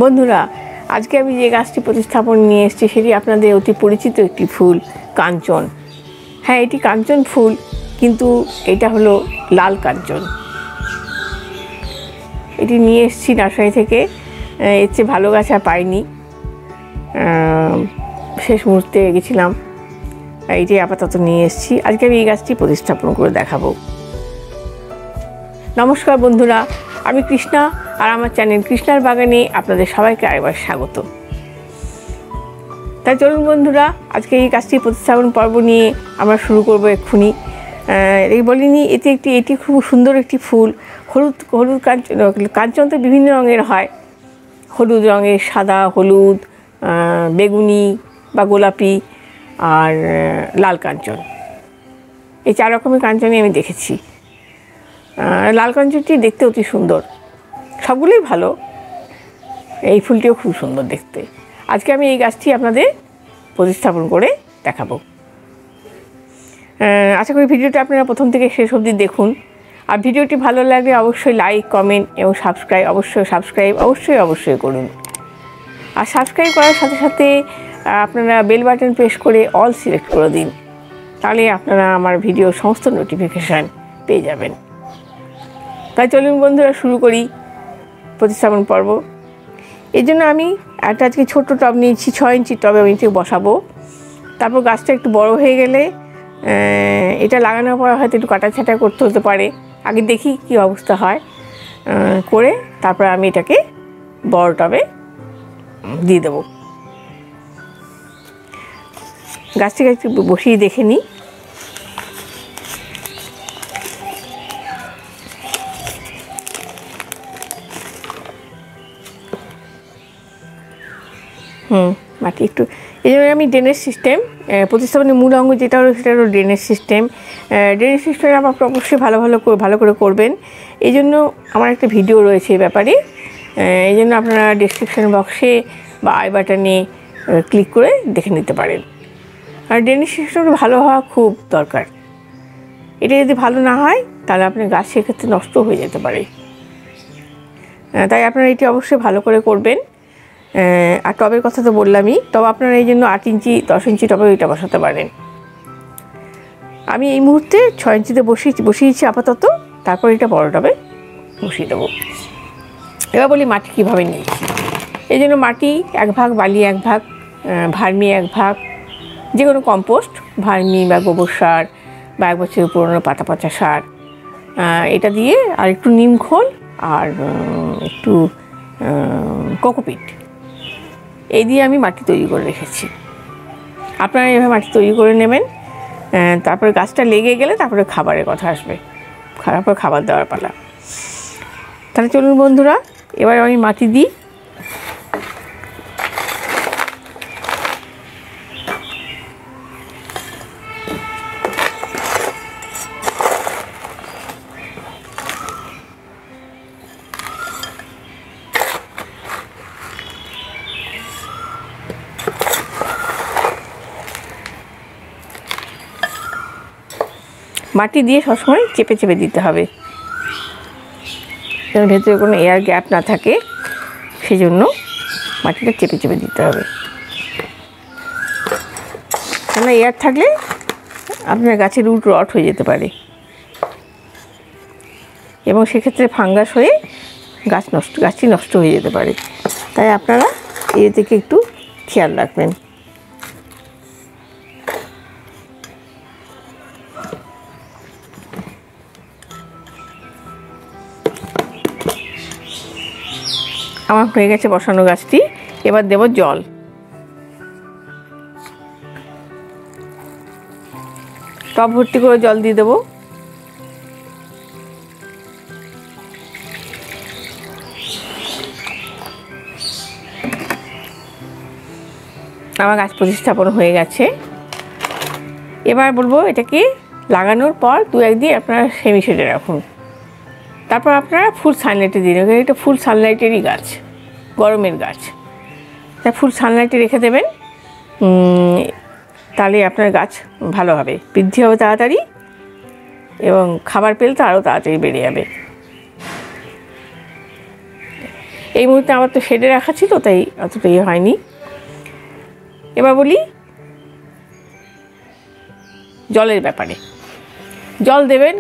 বন্ধুরা, আজকে আমি যে গাছটি প্রতিস্থাপন নিয়ে এসেছি সেটি আপনাদের অতি পরিচিত একটি ফুল, কাঞ্চন। হ্যাঁ, এটি কাঞ্চন ফুল, কিন্তু এটা হলো লাল কাঞ্চন। এটি নিয়ে এসেছি নার্সারি থেকে। এর চেয়ে ভালো গাছ আর পাইনি, শেষ মুহূর্তে গেছিলাম। এইটি আপাতত নিয়ে এসেছি। আজকে আমি এই গাছটি প্রতিস্থাপন করে দেখাবো। নমস্কার বন্ধুরা, আমি কৃষ্ণা, আর আমার চ্যানেল কৃষ্ণার বাগানে আপনাদের সবাইকে আরেকবার স্বাগত। তাই চলুন বন্ধুরা, আজকে এই গাছটি প্রতিস্থাপন পর্ব নিয়ে আমরা শুরু করবো এক্ষুনি। এই বলিনি, এটি খুব সুন্দর একটি ফুল। হলুদ কাঞ্চন তো বিভিন্ন রঙের হয়, হলুদ রঙের, সাদা, হলুদ, বেগুনি বা গোলাপি আর লাল কাঞ্চন। এই 4 রকমের কাঞ্চনই আমি দেখেছি। লাল কাঞ্চনটি দেখতে অতি সুন্দর, সবগুলোই ভালো। এই ফুলটিও খুব সুন্দর দেখতে। আজকে আমি এই গাছটি আপনাদের প্রতিস্থাপন করে দেখাবো। আশা করি ভিডিওটা আপনারা প্রথম থেকে শেষ অবধি দেখুন। আর ভিডিওটি ভালো লাগলে অবশ্যই লাইক, কমেন্ট এবং সাবস্ক্রাইব অবশ্যই করুন। আর সাবস্ক্রাইব করার সাথে সাথে আপনারা বেল বাটন প্রেস করে অল সিলেক্ট করে দিন, তাহলে আপনারা আমার ভিডিওর সমস্ত নোটিফিকেশান পেয়ে যাবেন। তাই চলুন বন্ধুরা, শুরু করি প্রতিস্থাপন পর্ব। এর জন্য আমি একটা আজকে ছোট্ট টব নিয়েছি, 6 ইঞ্চির টবে আমি এটি বসাবো। তারপর গাছটা একটু বড় হয়ে গেলে এটা লাগানোর পর হয়তো একটু কাটাছাটা করতে হতে পারে। আগে দেখি কি অবস্থা হয়, করে তারপর আমি এটাকে বড় টবে দিয়ে দেবো। গাছটিকে একটু বসিয়ে দেখে নিই। মাটি একটু, এই জন্য আমি ড্রেনেজ সিস্টেম, প্রতিস্থাপনের মূল অঙ্গ যেটা হলো সেটা হলো ড্রেনেজ সিস্টেম। ড্রেনেজ সিস্টেম আপনার অবশ্যই ভালো করে করবেন। এই জন্য আমার একটা ভিডিও রয়েছে এই ব্যাপারে। এই জন্য আপনারা ডেসক্রিপশন বক্সে বা আই বাটনে ক্লিক করে দেখে নিতে পারেন। আর ড্রেনেজ সিস্টেমটা ভালো হওয়া খুব দরকার। এটা যদি ভালো না হয় তাহলে আপনার গাছ সেক্ষেত্রে নষ্ট হয়ে যেতে পারে। তাই আপনারা এটি অবশ্যই ভালো করে করবেন। আর টবের কথা তো বললামই, তবে আপনারা এই জন্য 8 ইঞ্চি 10 ইঞ্চি টবে এটা বসাতে পারেন। আমি এই মুহূর্তে 6 ইঞ্চিতে বসিয়েছি আপাতত, তারপর এটা বড় টবে বসিয়ে দেবো। এবার বলি মাটি কীভাবে নিয়েছি। এই জন্য মাটি 1 ভাগ, বালি 1 ভাগ, ভার্মি 1 ভাগ, যে কোনো কম্পোস্ট, ভার্মি বা গোবর সার বা 1 বছরের পুরনো পাতা পচা সার, এটা দিয়ে আর একটু নিম খোল আর একটু কোকোপিট, এই দিয়ে আমি মাটি তৈরি করে রেখেছি। আপনারা এভাবে মাটি তৈরি করে নেবেন। তারপরে গাছটা লেগে গেলে তারপরে খাবারের কথা আসবে, তারপর খাবার দেওয়ার পালা। তাহলে চলুন বন্ধুরা, এবার আমি মাটি দিই। মাটি দিয়ে সবসময় চেপে চেপে দিতে হবে, যেন ভেতরে কোনো এয়ার গ্যাপ না থাকে, সেই জন্য মাটিটা চেপে চেপে দিতে হবে। কেন এয়ার থাকলে আপনার গাছের রুট রট হয়ে যেতে পারে এবং সেক্ষেত্রে ফাঙ্গাস হয়ে গাছটি নষ্ট হয়ে যেতে পারে। তাই আপনারা এর থেকে একটু খেয়াল রাখবেন। আমার হয়ে গেছে বসানো গাছটি। এবার দেব জল। টব ভর্তি করে জল দিয়ে দেবো। আমার গাছ প্রতিস্থাপন হয়ে গেছে। এবার বলবো এটাকে লাগানোর পর 2-1 দিন আপনারা সেমি শেডে রাখুন। তারপর আপনারা ফুল সানলাইটে দিন। এটা ফুল সানলাইটেরই গাছ, গরমের গাছ, তাই ফুল সানলাইটে রেখে দেবেন। তাহলে আপনার গাছ ভালো হবে, বৃদ্ধি হবে তাড়াতাড়ি এবং খাবার পেলে তো আরও তাড়াতাড়ি বেড়ে যাবে। এই মুহূর্তে আমার তো শেডে রাখা ছিল, তাই অতটা ইয়ে হয়নি। এবার বলি জলের ব্যাপারে। জল দেবেন,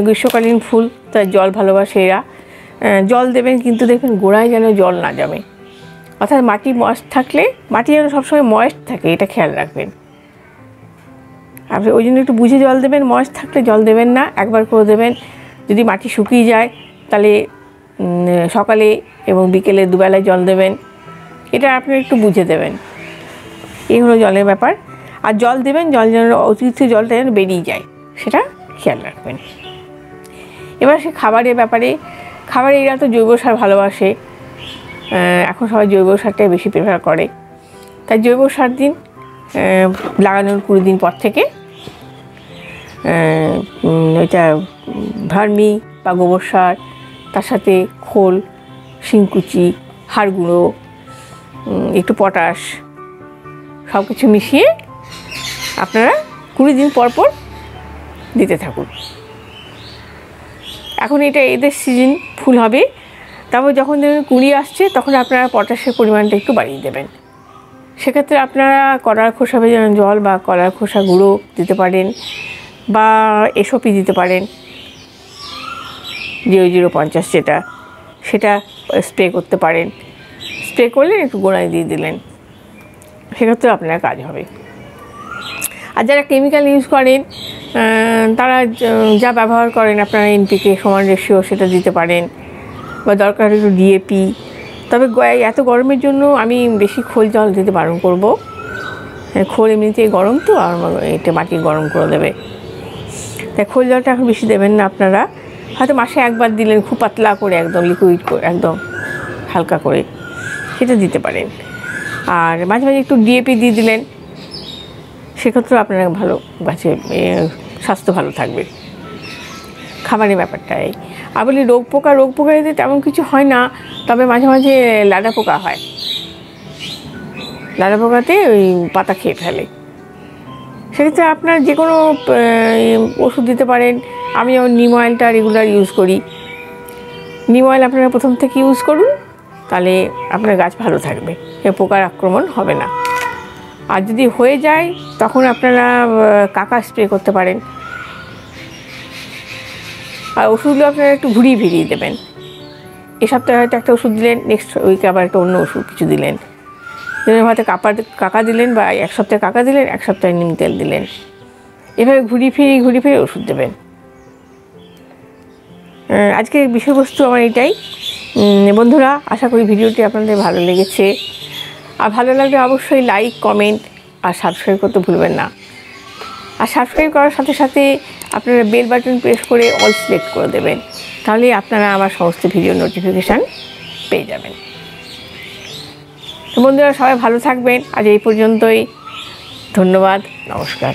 গ্রীষ্মকালীন ফুল, তাই জল ভালোবাসে এরা। জল দেবেন, কিন্তু দেখবেন গোড়ায় যেন জল না জমে, অর্থাৎ মাটি ময়েস্ট থাকলে, মাটি যেন সবসময় ময়েস্ট থাকে, এটা খেয়াল রাখবেন। আপনি ওই জন্য একটু বুঝে জল দেবেন, ময়েস্ট থাকলে জল দেবেন না, একবার করে দেবেন। যদি মাটি শুকিয়ে যায় তাহলে সকালে এবং বিকেলে দুবেলায় জল দেবেন, এটা আপনি একটু বুঝে দেবেন। এই হলো জলের ব্যাপার। আর জল দেবেন, জল যেন অতিরিক্ত জলটা যেন বেরিয়ে যায়, সেটা খেয়াল রাখবেন। এবার সে খাবারের ব্যাপারে, খাবারে এরা তো জৈব সার ভালোবাসে, এখন সবাই জৈব সারটাই বেশি প্রেফার করে, তাই জৈব সার দিন লাগানোর 20 দিন পর থেকে। এটা ভার্মি বা গোবর সার, তার সাথে খোল, শিংকুচি, হাড় গুঁড়ো, একটু পটাশ, সব কিছু মিশিয়ে আপনারা 20 দিন পর পর দিতে থাকুন। এখন এটা এদের সিজন ফুল হবে, তারপর যখন দেখবেন কুড়ি আসছে তখন আপনারা পটাশের পরিমাণটা একটু বাড়িয়ে দেবেন। সেক্ষেত্রে আপনারা কলার খোসা ভেজানো জল বা কলার খোসা গুঁড়ো দিতে পারেন, বা এসপি দিতে পারেন, 0050 যেটা, সেটা স্প্রে করতে পারেন। স্প্রে করলেন, একটু গোড়ায় দিয়ে দিলেন, সেক্ষেত্রে আপনার কাজ হবে। আর যারা কেমিক্যাল ইউজ করেন তারা যা ব্যবহার করেন, আপনারা NPK সমান রেশিও সেটা দিতে পারেন, বা দরকার একটু DAP। তবে এত গরমের জন্য আমি বেশি খোল জল দিতে বারণ করবো। খোল এমনিতেই গরম, তো আর এটা মাটি গরম করে দেবে, তাই খোল জলটা এখন বেশি দেবেন না। আপনারা হয়তো মাসে একবার দিলেন, খুব পাতলা করে, একদম লিকুইড করে, একদম হালকা করে, সেটা দিতে পারেন। আর মাঝে মাঝে একটু DAP দিয়ে দিলেন, সেক্ষেত্রেও আপনার ভালো গাছে স্বাস্থ্য ভালো থাকবে। খাবারের ব্যাপারটাই। আর বলি রোগ পোকা এতে তেমন কিছু হয় না, তবে মাঝে মাঝে লাডা পোকা হয়। লাডা পোকাতে ওই পাতা খেয়ে ফেলে, সেক্ষেত্রে আপনার যে কোনো ওষুধ দিতে পারেন। আমি যেমন নিম অয়েলটা রেগুলার ইউজ করি। নিম অয়েল আপনারা প্রথম থেকে ইউজ করুন, তাহলে আপনার গাছ ভালো থাকবে, পোকার আক্রমণ হবে না। আর যদি হয়ে যায় তখন আপনারা কাকা স্প্রে করতে পারেন। আর ওষুধগুলো আপনারা একটু ঘুরিয়ে ফিরিয়ে দেবেন। এ সপ্তাহে হয়তো একটা ওষুধ দিলেন, নেক্সট উইকে আবার একটা অন্য ওষুধ কিছু দিলেন। যেমন হয়তো কাকা দিলেন, বা এক সপ্তাহে কাকা দিলেন, এক সপ্তাহে নিম তেল দিলেন, এভাবে ঘুরিয়ে ফিরিয়ে ওষুধ দেবেন। আজকের বিষয়বস্তু আমার এটাই। বন্ধুরা, আশা করি ভিডিওটি আপনাদের ভালো লেগেছে। আর ভালো লাগলে অবশ্যই লাইক, কমেন্ট আর সাবস্ক্রাইব করতে ভুলবেন না। আর সাবস্ক্রাইব করার সাথে সাথে আপনারা বেল বাটন প্রেস করে অল সিলেক্ট করে দেবেন, তাহলে আপনারা আমার সমস্ত ভিডিও নোটিফিকেশান পেয়ে যাবেন। তো বন্ধুরা, সবাই ভালো থাকবেন। আজ এই পর্যন্তই। ধন্যবাদ, নমস্কার।